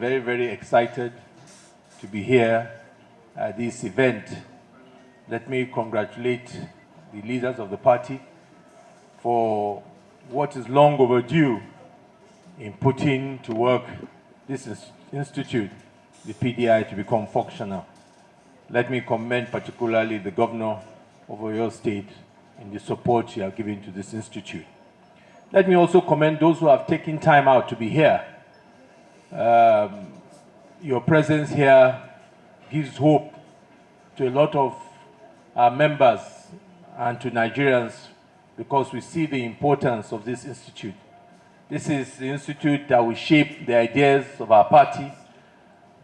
very, very excited to be here at this event. Let me congratulate the leaders of the party for what is long overdue in putting to work this institute, the PDI, to become functional. Let me commend particularly the governor of Oyo State in the support you have given to this institute. Let me also commend those who have taken time out to be here. Your presence here gives hope to a lot of our members and to Nigerians because we see the importance of this institute. This is the institute that will shape the ideas of our party,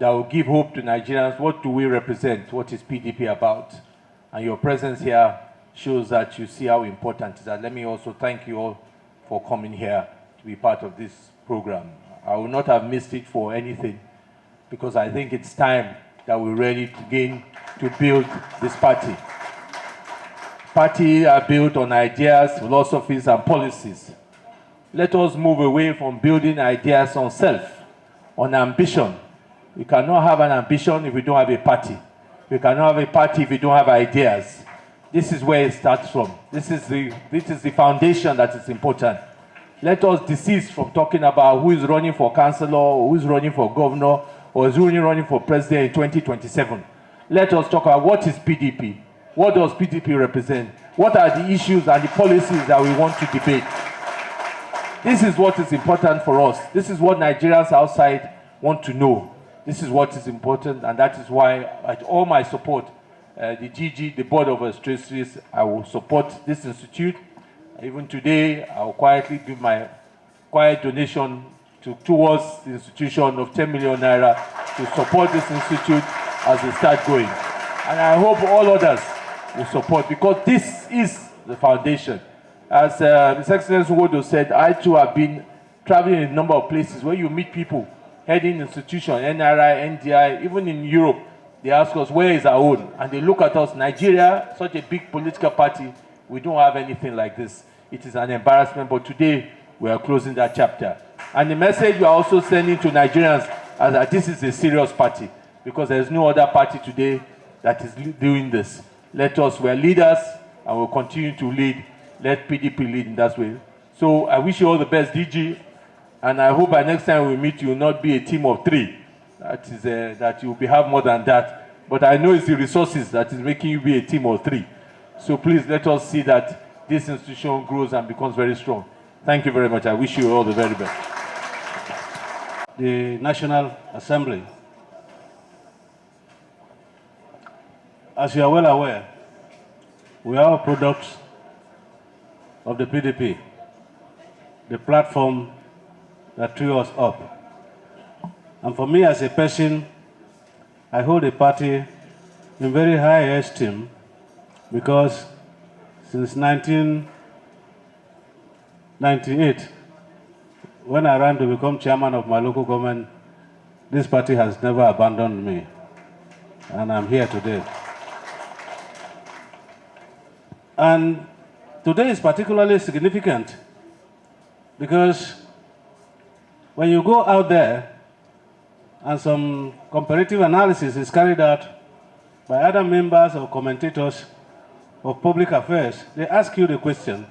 that will give hope to Nigerians. What do we represent? What is PDP about? And your presence here shows that you see how important it is. And let me also thank you all for coming here to be part of this program. I will not have missed it for anything because I think it's time that we're ready to begin to build this party. Parties are built on ideas, philosophies, and policies. Let us move away from building ideas on self, on ambition. We cannot have an ambition if we don't have a party. We cannot have a party if we don't have ideas. This is where it starts from. This is the foundation that is important. Let us desist from talking about who is running for councillor, or who is running for governor, or is running for president in 2027. Let us talk about what is PDP. What does PDP represent? What are the issues and the policies that we want to debate? This is what is important for us. This is what Nigerians outside want to know. This is what is important, and that is why, at all my support, the GG, the Board of Trustees, I will support this institute. Even today, I will quietly give my quiet donation towards the institution of 10 million Naira to support this institute as they start going. And I hope all others will support, because this is the foundation. As His Excellency Wodo said, I too have been traveling in a number of places where you meet people heading institutions, NRI, NDI, even in Europe. They ask us, where is our own? And they look at us, Nigeria, such a big political party, we don't have anything like this. It is an embarrassment, but today we are closing that chapter. And the message we are also sending to Nigerians is that this is a serious party, because there is no other party today that is doing this. Let us, we are leaders, and we'll continue to lead. Let PDP lead in that way. So I wish you all the best, DG, and I hope by next time we meet, you will not be a team of 3. That is that you will have more than that. But I know it's the resources that is making you be a team of 3. So please let us see that this institution grows and becomes very strong. Thank you very much. I wish you all the very best. The National Assembly, as you are well aware, we are products of the PDP, the platform that threw us up. And for me as a person, I hold the party in very high esteem, because since 1998, when I ran to become chairman of my local government, this party has never abandoned me, and I'm here today. And today is particularly significant because when you go out there and some comparative analysis is carried out by other members or commentators of public affairs, they ask you the question,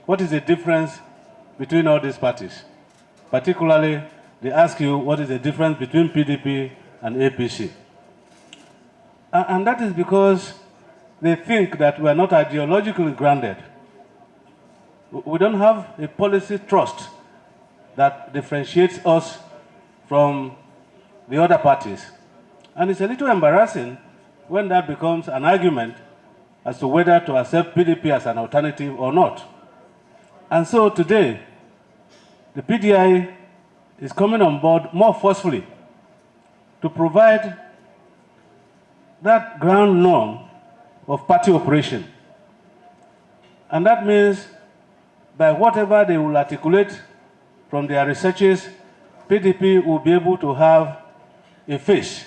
what is the difference between all these parties? Particularly, they ask you what is the difference between PDP and APC. And that is because they think that we are not ideologically grounded. We don't have a policy trust that differentiates us from the other parties. And it's a little embarrassing when that becomes an argument as to whether to accept PDP as an alternative or not. And so today, the PDI is coming on board more forcefully to provide that ground norm of party operation. And that means by whatever they will articulate from their researches, PDP will be able to have a face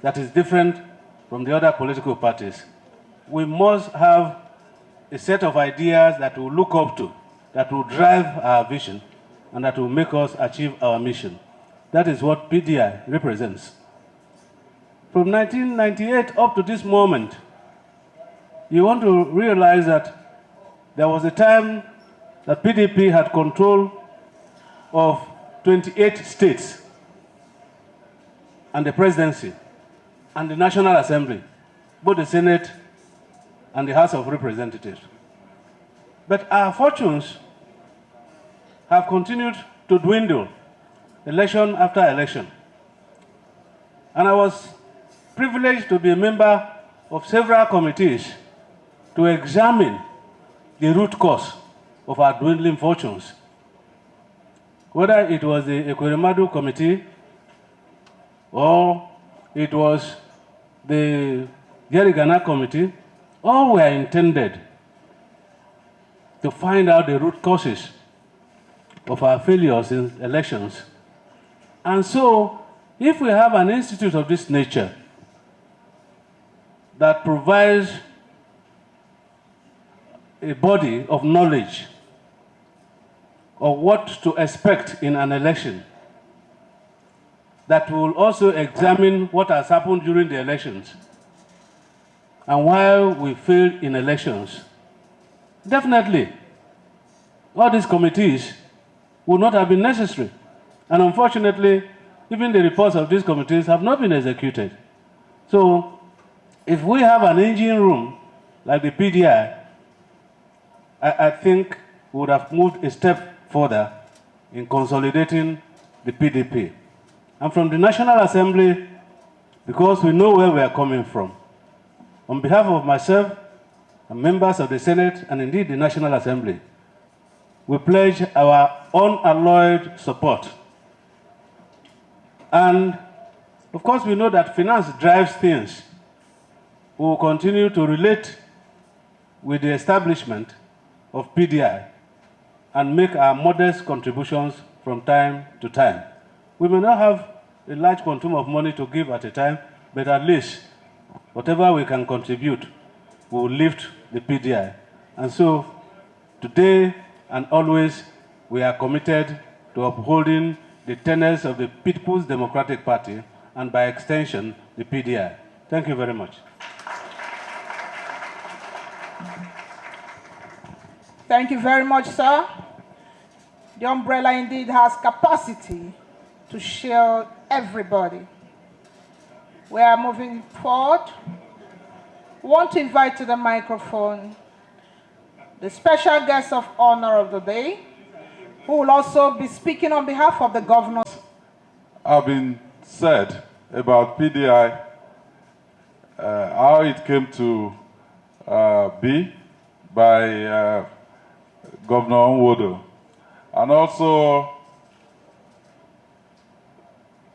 that is different from the other political parties. We must have a set of ideas that we will look up to, that will drive our vision, and that will make us achieve our mission. That is what PDI represents. From 1998 up to this moment, you want to realize that there was a time that PDP had control of 28 states and the presidency and the National Assembly, both the Senate and the House of Representatives. But our fortunes have continued to dwindle election after election. And I was privileged to be a member of several committees to examine the root cause of our dwindling fortunes. Whether it was the Ekweremadu Committee or it was the Yerigana Committee, all were intended to find out the root causes of our failures in elections. And so, if we have an institute of this nature that provides a body of knowledge of what to expect in an election, that will also examine what has happened during the elections and why we failed in elections, definitely all these committees would not have been necessary. And unfortunately, even the reports of these committees have not been executed. So, if we have an engine room like the PDI, I think we would have moved a step further in consolidating the PDP. And from the National Assembly, because we know where we are coming from, on behalf of myself and members of the Senate and indeed the National Assembly, we pledge our unalloyed support. And of course, we know that finance drives things. We will continue to relate with the establishment of PDI and make our modest contributions from time to time. We may not have a large quantum of money to give at a time, but at least whatever we can contribute will lift the PDI. And so today and always, we are committed to upholding the tenets of the People's Democratic Party and by extension, the PDI. Thank you very much. Thank you very much, sir. The umbrella indeed has capacity to shield everybody. We are moving forward. We want to invite to the microphone the special guest of honor of the day, who will also be speaking on behalf of the governors. Have been said about PDI, how it came to be by Governor Nwodo, and also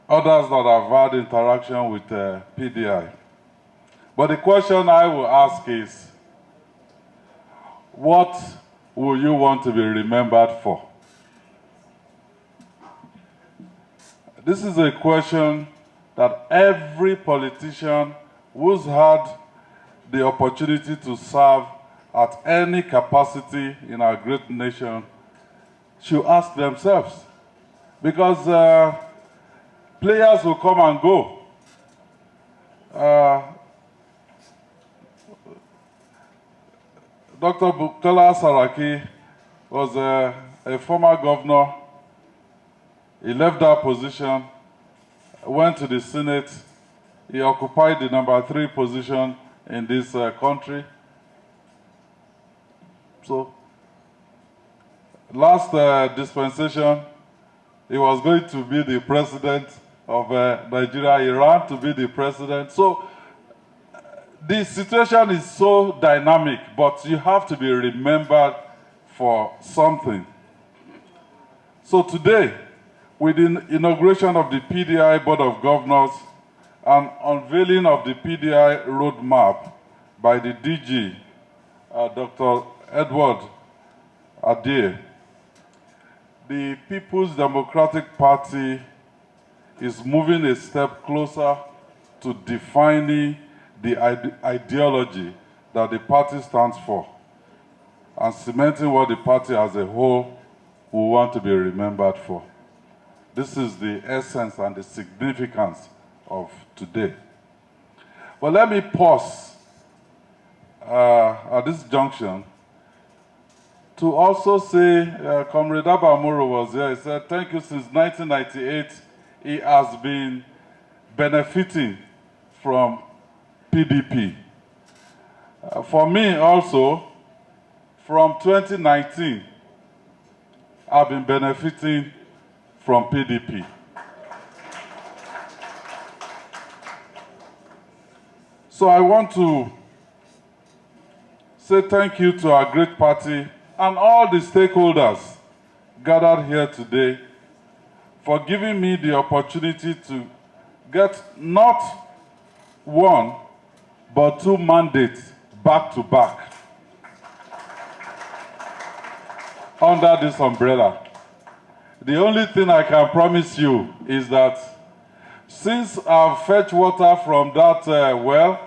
others that have had interaction with PDI. But the question I will ask is, what will you want to be remembered for? This is a question that every politician who's had the opportunity to serve at any capacity in our great nation should ask themselves. Because players will come and go. Dr. Bukola Saraki was a former governor. He left that position, went to the Senate. He occupied the #3 position in this country. So, last dispensation, he was going to be the president of Nigeria. He ran to be the president. So, the situation is so dynamic, but you have to be remembered for something. So today, with the inauguration of the PDI Board of Governors and unveiling of the PDI roadmap by the DG, Dr. Edward Ade, the People's Democratic Party is moving a step closer to defining the ideology that the party stands for and cementing what the party as a whole will want to be remembered for. This is the essence and the significance of today. But let me pause at this junction to also say, Comrade Abamoro was here. He said, thank you. Since 1998, he has been benefiting from PDP. For me also, from 2019, I've been benefiting from PDP. So I want to say thank you to our great party and all the stakeholders gathered here today for giving me the opportunity to get not one, but 2 mandates back to back under this umbrella. The only thing I can promise you is that since I've fetched water from that well,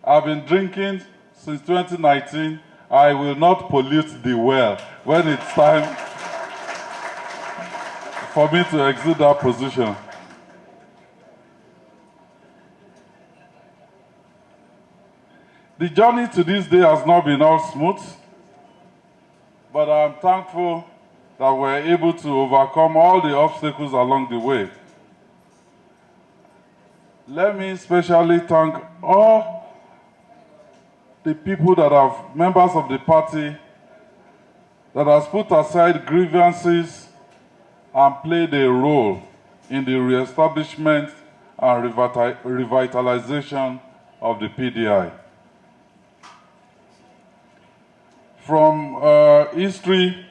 I've been drinking since 2019, I will not pollute the well when it's time for me to exit that position. The journey to this day has not been all smooth, but I'm thankful that we're able to overcome all the obstacles along the way. Let me especially thank all the people that are members of the party that has put aside grievances and played a role in the reestablishment and revitalization of the PDI. From history,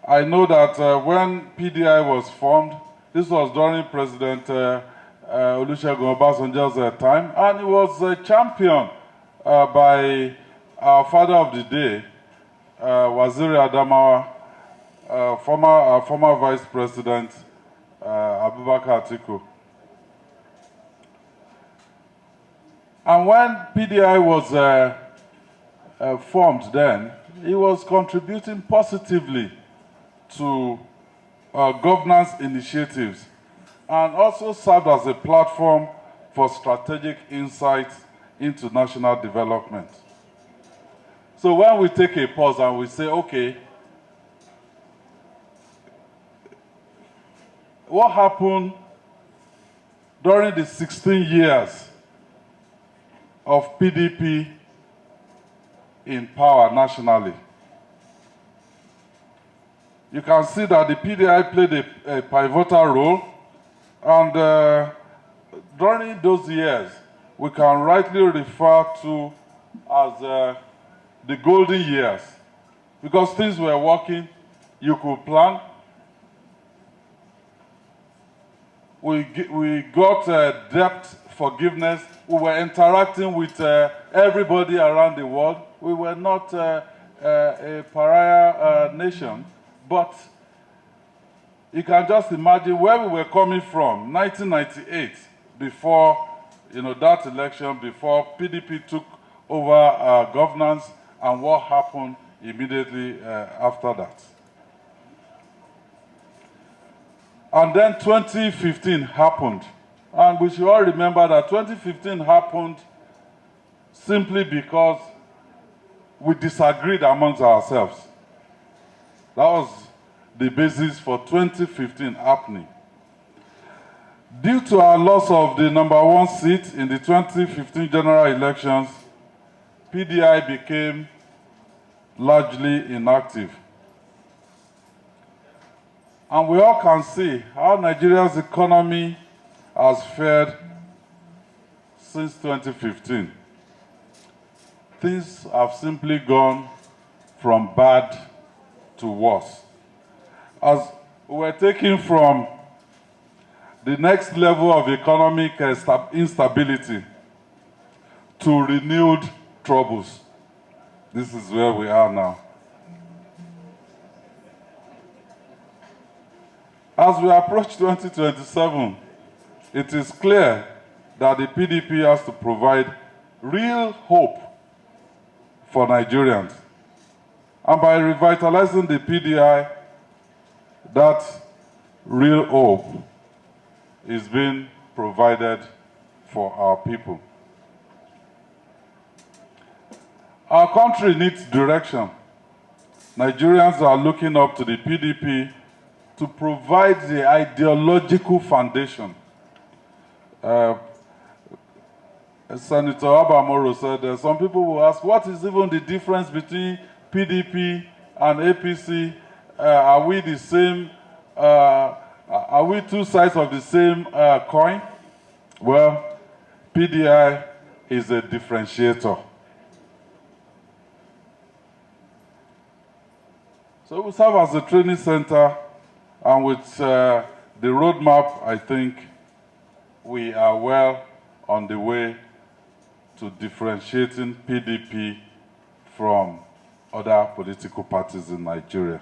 I know that when PDI was formed, this was during President Olusegun Obasanjo's time, and it was championed by our father of the day, Waziri Adamawa, former Vice President Abubakar Atiku. And when PDI was formed then, he was contributing positively to governance initiatives and also served as a platform for strategic insights into national development. So when we take a pause and we say, okay, what happened during the 16 years of PDP in power nationally? You can see that the PDI played a pivotal role, and during those years, we can rightly refer to as the golden years, because things were working, you could plan. We got debt forgiveness, we were interacting with everybody around the world. We were not a pariah nation, but you can just imagine where we were coming from, 1998, before that election, before PDP took over governance, and what happened immediately after that. And then 2015 happened. And we should all remember that 2015 happened simply because we disagreed amongst ourselves. That was the basis for 2015 happening. Due to our loss of the #1 seat in the 2015 general elections, PDI became largely inactive. And we all can see how Nigeria's economy has fared since 2015. Things have simply gone from bad to worse. As we're taken from the next level of economic instability to renewed troubles. This is where we are now. As we approach 2027, it is clear that the PDP has to provide real hope for Nigerians. And by revitalizing the PDI, that real hope is being provided for our people. Our country needs direction. Nigerians are looking up to the PDP to provide the ideological foundation. Senator Abamoro said, some people will ask, what is even the difference between PDP and APC? Are we the same? Are we two sides of the same coin? Well, PDI is a differentiator. So we serve as a training center, and with the roadmap, I think we are well on the way to differentiating PDP from other political parties in Nigeria.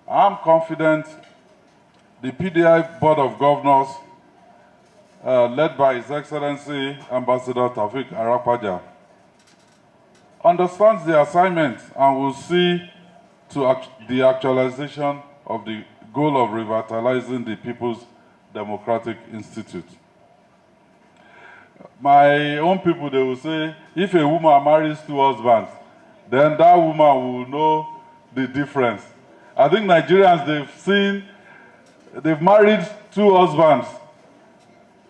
I'm confident the PDI Board of Governors, led by His Excellency Ambassador Taufik Arapaja, understands the assignment and will see to the actualization of the goal of revitalizing the People's Democratic Institute. My own people, they will say, if a woman marries two husbands, then that woman will know the difference. I think Nigerians, they've married two husbands.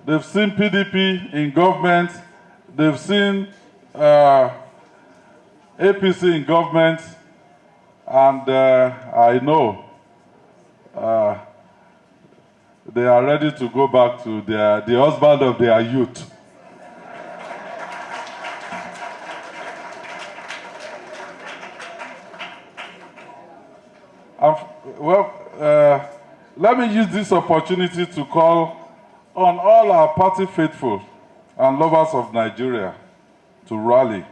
They've seen PDP in government, they've seen APC in government, and I know they are ready to go back to the husband of their youth. Let me use this opportunity to call on all our party faithful and lovers of Nigeria to rally.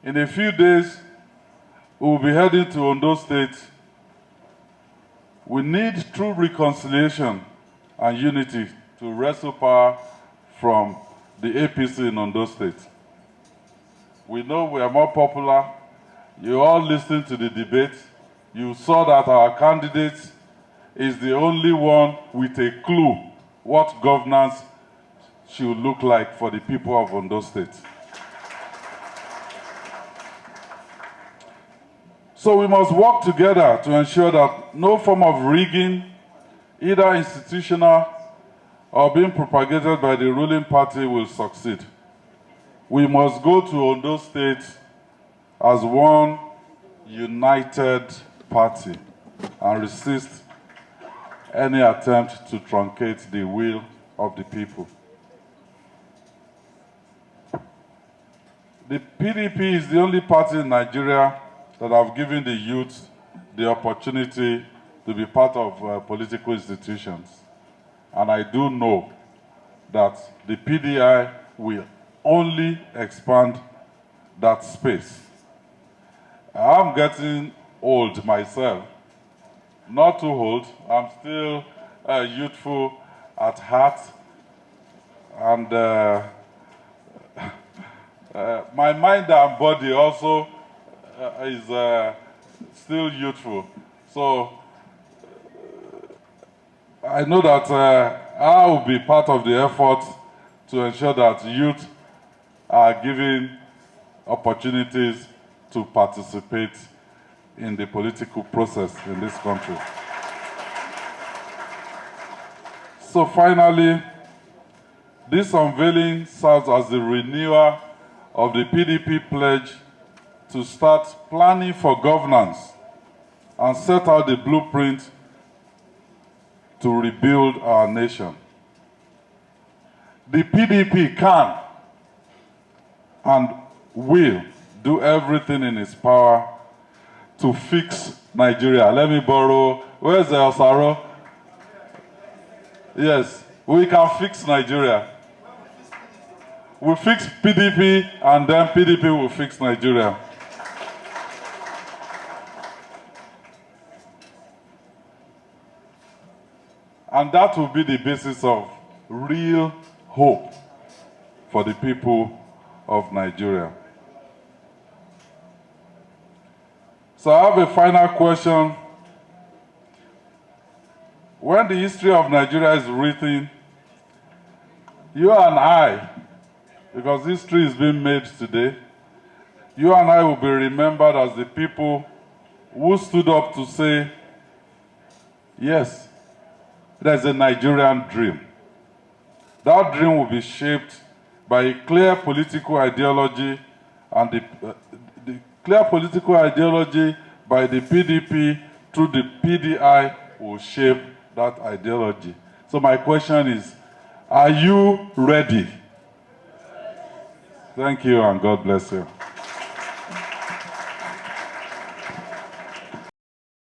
In a few days, we will be heading to Ondo State. We need true reconciliation and unity to wrestle power from the APC in Ondo State. We know we are more popular. You all listened to the debate. You saw that our candidate is the only one with a clue what governance should look like for the people of Ondo State. So we must work together to ensure that no form of rigging, either institutional or being propagated by the ruling party, will succeed. We must go to Ondo State as one united party and resist any attempt to truncate the will of the people. The PDP is the only party in Nigeria that have given the youth the opportunity to be part of political institutions. And I do know that the PDI will only expand that space. I'm getting old myself. Not too old. I'm still youthful at heart. And my mind and body also is still youthful. So I know that I will be part of the effort to ensure that youth are given opportunities to participate in the political process in this country. So finally, this unveiling serves as the renewal of the PDP pledge to start planning for governance and set out the blueprint to rebuild our nation. The PDP can and will do everything in its power to fix Nigeria. Let me borrow, where's the Osaro? Yes, we can fix Nigeria. We'll fix PDP and then PDP will fix Nigeria. And that will be the basis of real hope for the people of Nigeria. So I have a final question. When the history of Nigeria is written, you and I, because history is being made today, you and I will be remembered as the people who stood up to say, yes, there's a Nigerian dream. That dream will be shaped by a clear political ideology, and the clear political ideology by the PDP through the PDI will shape that ideology. So my question is, are you ready? Thank you, and God bless you.